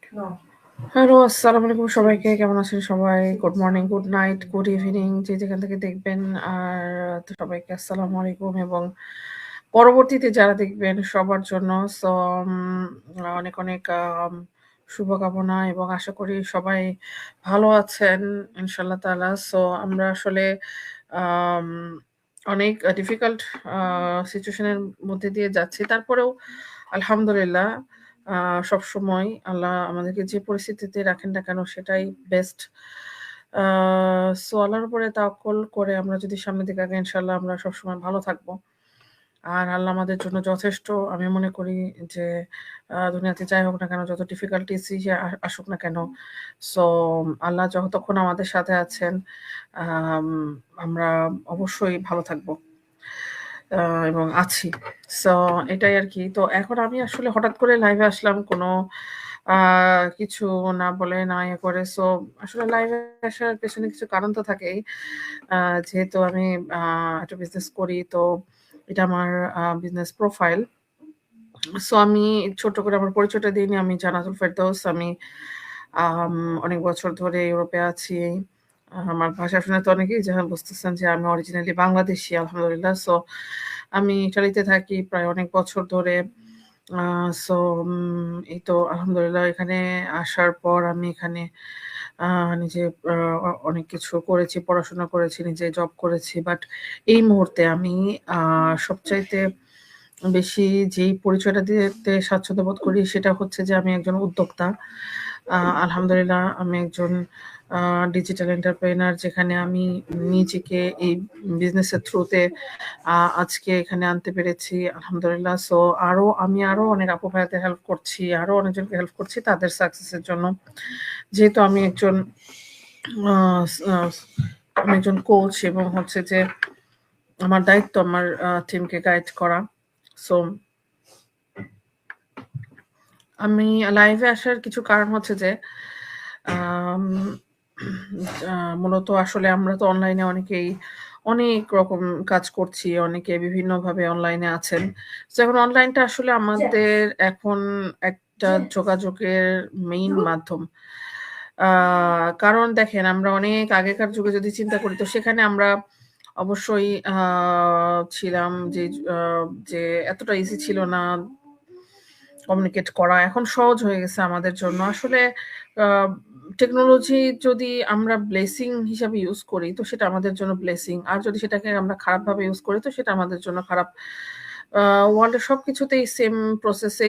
Hello, আসসালামু আলাইকুম সবাইকে। কেমন আছেন সবাই? Good morning, good night, good evening যে যেখান থেকে দেখবেন। আর তো সবাইকে আসসালামু আলাইকুম এবং পরবর্তীতে যারা দেখবেন সবার জন্য সো অনেক, অনেক শুভকামনা এবং আশা করি সবাই ভালো আছেন ইনশাআল্লাহ তাআলা। সো আমরা আসলে আম অনেক ডিফিকাল্ট আ সিচুয়েশন এর মধ্যে দিয়ে যাচ্ছি। তারপরেও আলহামদুলিল্লাহ আ সবসময় আল্লাহ আমাদেরকে যে পরিস্থিতিতে রাখেন না কেন সেটাই বেস্ট। আ সো আল্লাহর উপরে তাওয়াক্কুল করে আমরা যদি সামনের দিকে আগাই ইনশাআল্লাহ আমরা সবসময় ভালো থাকবো। আর আল্লাহ আমাদের জন্য যথেষ্ট। আমি মনে করি যে দুনিয়াতে যাই হোক না কেন, যত ডিফিকাল্টিসই যে আসুক না কেন, সো আল্লাহ যতক্ষণ আমাদের সাথে আছেন, আম আমরা অবশ্যই ভালো থাকবো। আ এবং আছি। সো এটাই আরকি। তো এখন আমি আসলে হঠাৎ করে লাইভে আসলাম কোনো আ কিছু না বলে, না ইয়ে করে। সো আসলে লাইভে আসার পেছনে কিছু কারণ তো থাকেই। আ যেহেতু আমি আ একটা বিজনেস করি, তো এটা আমার বিজনেস প্রোফাইল। সো আমি ছোট্ট করে আমার পরিচয়টা দিয়ে নিই। আমি জান্নাতুল ফেরদৌস। আমি আম অনেক বছর ধরে ইউরোপে আছি। আমার ভাষা শুনে তো অনেকেই বুঝতেছেন যে আমি অরিজিনালি বাংলাদেশী আলহামদুলিল্লাহ। সো আমি ইটালিতে থাকি প্রায় অনেক বছর ধরে। আ সো এই তো আলহামদুলিল্লাহ এখানে আসার পর আমি এখানে আ নিজে আ অনেক কিছু করেছি, পড়াশোনা করেছি, নিজে জব করেছি। বাট এই মুহূর্তে আমি আ সবচাইতে বেশি যেই পরিচয়টা দিতে স্বাচ্ছন্দ্য বোধ করি সেটা হচ্ছে যে আমি একজন উদ্যোক্তা। আলহামদুলিল্লাহ আমি একজন আ ডিজিটাল এন্টারপ্রেনার, যেখানে আমি নিজেকে এই বিজনেসের থ্রুতে আজকে এখানে আনতে পেরেছি আলহামদুলিল্লাহ। সো আমি আরো অনেক আপু ভাইয়াদের হেল্প করছি। আরো অনেকজনকে হেল্প করছি তাদের সাকসেস এর জন্য। যেহেতু আমি একজন আ আ আমি একজন কোচ এবং হচ্ছে যে আমার দায়িত্ব আমার টিমকে গাইড করা। সো আমি লাইভে আসার কিছু কারণ হচ্ছে যে আম আ মূলত আসলে আমরা তো অনলাইনে অনেকেই অনেক রকম কাজ করছি। অনেকে বিভিন্নভাবে অনলাইনে আছেন। সো এখন অনলাইনটা আসলে আমাদের এখন একটা যোগাযোগের মেইন মাধ্যম। আ কারণ দেখেন আমরা অনেক আগেকার যুগে যদি চিন্তা করি তো সেখানে আমরা অবশ্যই ছিলাম আ যে এতটা ইজি ছিল না কমিউনিকেট করা। এখন সহজ হয়ে গেছে আমাদের জন্য। আসলে আ টেকনোলজি যদি আমরা ব্লেসিং হিসাবে ইউজ করি তো সেটা আমাদের জন্য ব্লেসিং। আর যদি সেটাকে আমরা খারাপভাবে ইউজ করি তো সেটা আমাদের জন্য খারাপ। আ ওয়ার্লড এর সবকিছুতেই সেম প্রসেস এ